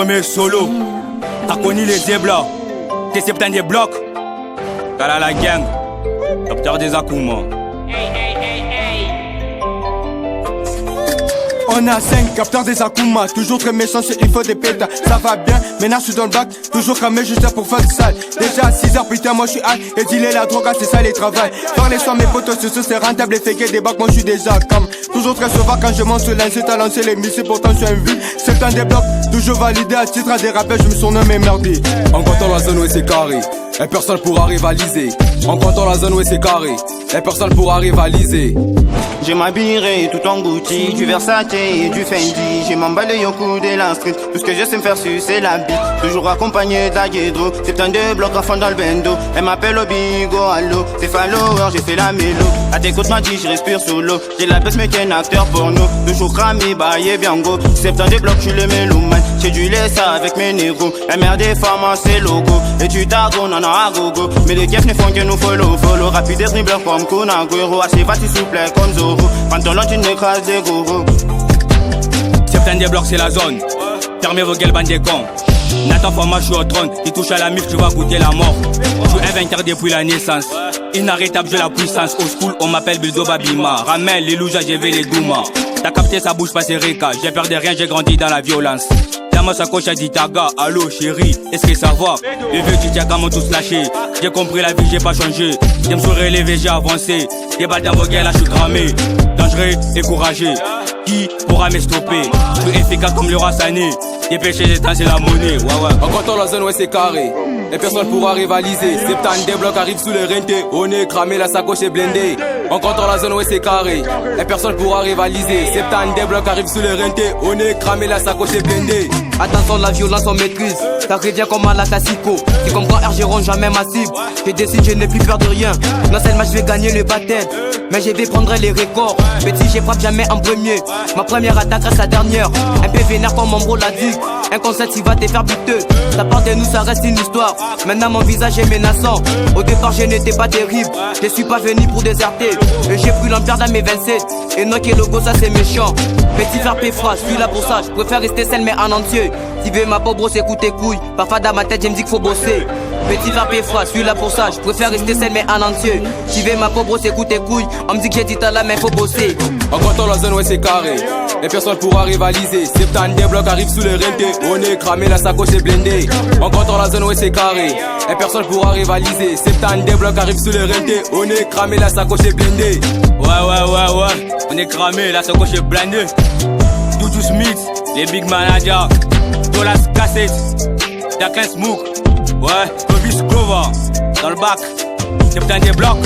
premier solo. T'as connu les zéblas. T'es septembre des blocs. T'as la gang. Capteur des Akuma. On a 5 capteurs des Akuma, toujours très méchant, il faut des pétas. Ça va bien, maintenant je suis dans le bac, toujours cramé juste là pour faire du sale. Déjà à 6h, putain, moi je suis high, et dealer la drogue, c'est ça les travail. Faire les soins, mes potos, c'est rentable, et faker des bacs, moi je suis déjà comme. Toujours très sauvage quand je monte sur l'incite à lancer les missiles, pourtant je suis un ville. C'est le temps des blocs, toujours validé à titre à des rappels, je me surnomme merdi. En comptant la zone où c'est carré, et personne pourra rivaliser. En comptant la zone où c'est carré, et personne pourra rivaliser. Je m'habillerai tout en Gucci, du Versace et du Fendi. J'ai m'emballé au cou de la street, tout ce que je sais me faire c'est la bite. Toujours accompagné d'Aguedro, c'est un deux blocs à fond dans le bendo. Elle m'appelle au bigo, allo, c'est follower, j'ai fait la mélo. À tes côtes m'a dit je respire solo, j'ai la baisse mais qu'un acteur porno. Toujours cramé, baillé, bien go, c'est un deux blocs, je suis le mélomane. J'ai du laisse avec mes négros, MRD Pharma c'est logo. Et tu t'agro, non à gogo, mais les keufs ne font que nous follow. Rapide et dribbleur comme Kunagüero, assez facile souple comme Zoro. Pantalon tu n'écrases des gros. Septembre des blocs c'est la zone. Fermez vos gueules, bande des cons. Nathan Fama, je suis au trône. Tu touches à la mif, tu vas goûter la mort. Je suis un vainqueur depuis la naissance. Inarrêtable, j'ai la puissance. Au school, on m'appelle Bildo Babima. Ramel, les loujas, j'ai vu les Douma. T'as capté, ça bouge pas, c'est Reka. J'ai peur de rien, j'ai grandi dans la violence. Dans sa coach a dit Taga, allô chérie, est-ce que ça va? Les vieux tu tiens comment tous lâcher. J'ai compris la vie, j'ai pas changé. J'ai me suis relevé, j'ai avancé. Des balles dans vos gueules, là je suis cramé. Dangereux et courageux. Qui pourra me stopper? Je suis efficace comme le roi Sané. Dépêché, j'ai c'est la monnaie. Ouais. En comptant la zone où c'est carré, et personne pourra rivaliser. Septembre des blocs arrivent sous le renté. On est cramé, la sacoche est blindée. En comptant la zone où c'est carré, et personne pourra rivaliser. Septembre des blocs arrivent sous le renté. On est cramé, la sacoche est blindée. Attention, la violence on maîtrise. Ça revient comme à la Tassico. C'est comme quand RG ronge jamais ma cible. Je décide, je n'ai plus peur de rien. Dans cette match, je vais gagner le battle. Mais je vais prendre les records. Petit, je frappe jamais en premier. Ma première attaque reste la dernière. Un peu vénère comme mon bro l'a dit. Un concept, il va te faire buteux. Ça part de nous, ça reste une histoire. Maintenant, mon visage est menaçant. Au départ, je n'étais pas terrible. Je suis pas venu pour déserter. J'ai pris l'empire dans mes 27. Et non, que logo, ça c'est méchant. Petit faire péfra, je suis là pour ça. Je préfère rester seul, mais en entier. Si veux ma pauvre brosse, écoute tes couilles. Parfois dans ma tête, je me dis qu'il faut bosser. Petit faire péfra, je suis là pour ça. Je préfère rester seul, mais en entier. Si veux ma pauvre brosse, écoute tes couilles. On me dit que j'ai dit t'as la main, faut bosser. En comptant la zone où c'est carré, et personne pourra rivaliser. Septembre des blocs arrivent sous le renté. On est cramé, la sacoche est blindée. En comptant la zone où c'est carré, et personne pourra rivaliser. Septembre des blocs arrivent sous le renté. On est cramé, la sacoche est blindée. Ouais. On est cramé, la sacoche est blindée. Doudou Smith, les big managers. Dolas Cassette, Jacqueline Smook. Ouais, Tobias Clover. Dans le bac, septembre des blocs.